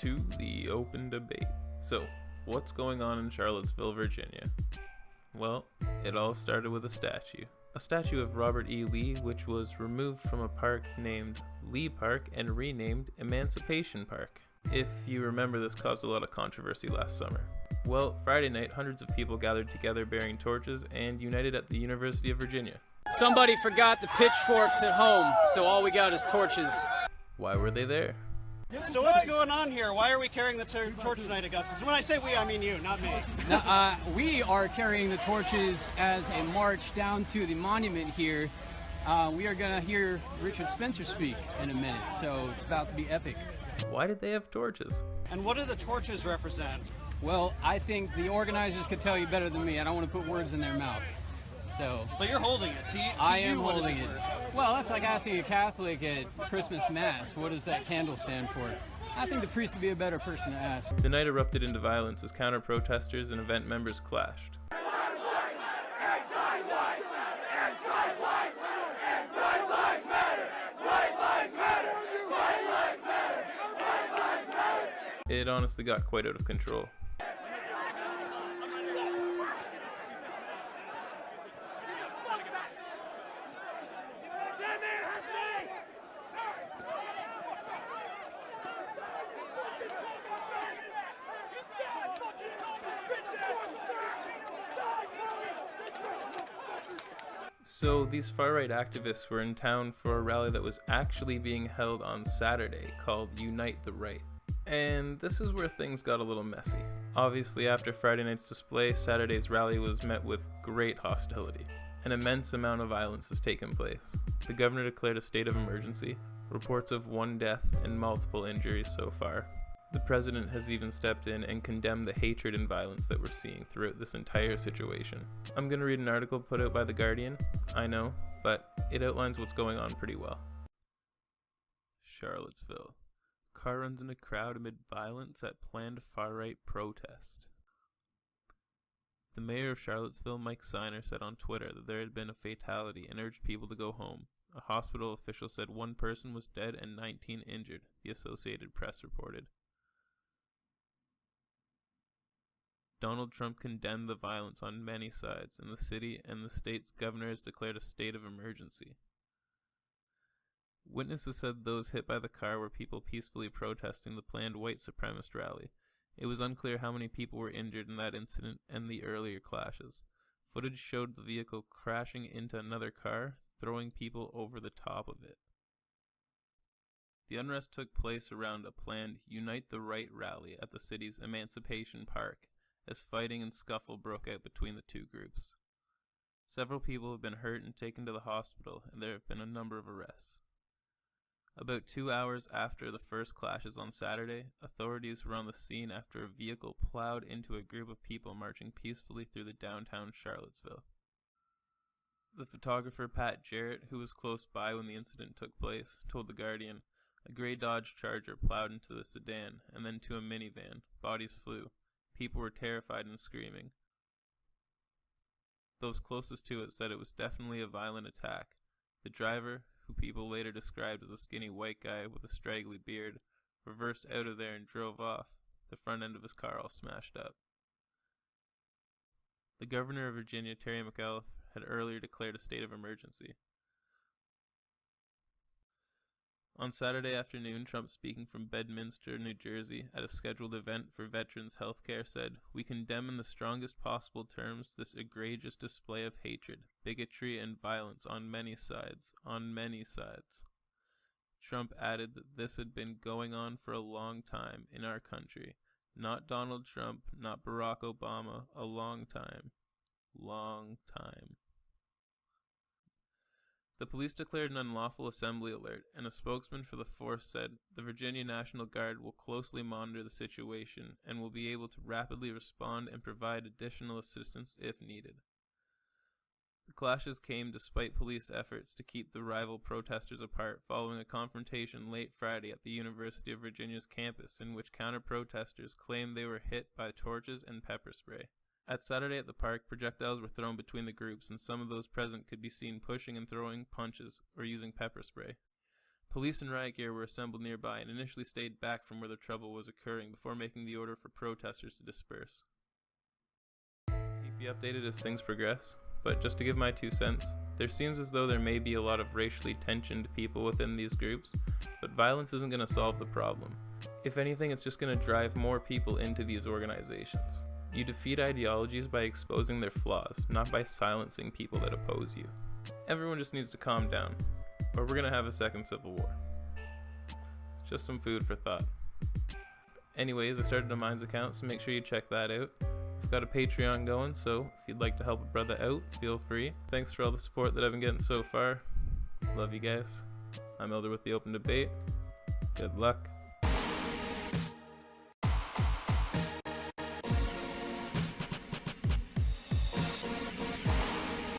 to the open debate. So, what's going on in Charlottesville, Virginia? Well, it all started with a statue. A statue of Robert E. Lee, which was removed from a park named Lee Park and renamed Emancipation Park. If you remember, this caused a lot of controversy last summer. Well, Friday night, hundreds of people gathered together bearing torches and united at the University of Virginia. Somebody forgot the pitchforks at home, so all we got is torches. Why were they there? So what's going on here? Why are we carrying the torch tonight, Augustus? When I say we, I mean you, not me. We are carrying the torches as a march down to the monument here. We are going to hear Richard Spencer speak in a minute, so it's about to be epic. Why did they have torches? And what do the torches represent? Well, I think the organizers could tell you better than me. I don't want to put words in their mouth. But you're holding it. I am holding it. Well, that's like asking a Catholic at Christmas Mass, what does that candle stand for? I think the priest would be a better person to ask. The night erupted into violence as counter-protesters and event members clashed. It honestly got quite out of control. So these far-right activists were in town for a rally that was actually being held on Saturday called Unite the Right. And this is where things got a little messy. Obviously, after Friday night's display, Saturday's rally was met with great hostility. An immense amount of violence has taken place. The governor declared a state of emergency, reports of 1 death and multiple injuries so far. The president has even stepped in and condemned the hatred and violence that we're seeing throughout this entire situation. I'm going to read an article put out by The Guardian, I know, but it outlines what's going on pretty well. Charlottesville. Car runs in a crowd amid violence at planned far-right protest. The mayor of Charlottesville, Mike Siner, said on Twitter that there had been a fatality and urged people to go home. A hospital official said 1 person was dead and 19 injured, the Associated Press reported. Donald Trump condemned the violence on many sides, and the city and the state's governor has declared a state of emergency. Witnesses said those hit by the car were people peacefully protesting the planned white supremacist rally. It was unclear how many people were injured in that incident and the earlier clashes. Footage showed the vehicle crashing into another car, throwing people over the top of it. The unrest took place around a planned Unite the Right rally at the city's Emancipation Park, as fighting and scuffle broke out between the two groups. Several people have been hurt and taken to the hospital, and there have been a number of arrests. About 2 hours after the first clashes on Saturday, authorities were on the scene after a vehicle plowed into a group of people marching peacefully through the downtown Charlottesville. The photographer Pat Jarrett, who was close by when the incident took place, told The Guardian, a gray Dodge Charger plowed into the sedan and then to a minivan. Bodies flew. People were terrified and screaming. Those closest to it said it was definitely a violent attack. The driver, who people later described as a skinny white guy with a straggly beard, reversed out of there and drove off, the front end of his car all smashed up. The governor of Virginia, Terry McAuliffe, had earlier declared a state of emergency. On Saturday afternoon, Trump, speaking from Bedminster, New Jersey, at a scheduled event for veterans health care, said, "We condemn in the strongest possible terms this egregious display of hatred, bigotry, and violence on many sides, Trump added that this had been going on for a long time in our country. Not Donald Trump, not Barack Obama, a long time. The police declared an unlawful assembly alert, and a spokesman for the force said the Virginia National Guard will closely monitor the situation and will be able to rapidly respond and provide additional assistance if needed. The clashes came despite police efforts to keep the rival protesters apart following a confrontation late Friday at the University of Virginia's campus in which counter-protesters claimed they were hit by torches and pepper spray. At Saturday at the park, projectiles were thrown between the groups, and some of those present could be seen pushing and throwing punches or using pepper spray. Police and riot gear were assembled nearby and initially stayed back from where the trouble was occurring before making the order for protesters to disperse. Keep you updated as things progress, but just to give my 2 cents, there seems as though there may be a lot of racially tensioned people within these groups, but violence isn't going to solve the problem. If anything, it's just going to drive more people into these organizations. You defeat ideologies by exposing their flaws, not by silencing people that oppose you. Everyone just needs to calm down, or we're going to have a second civil war. It's just some food for thought. Anyways, I started a Minds account, so make sure you check that out. I've got a Patreon going, so if you'd like to help a brother out, feel free. Thanks for all the support that I've been getting so far. Love you guys. I'm Elder with the Open Debate. Good luck.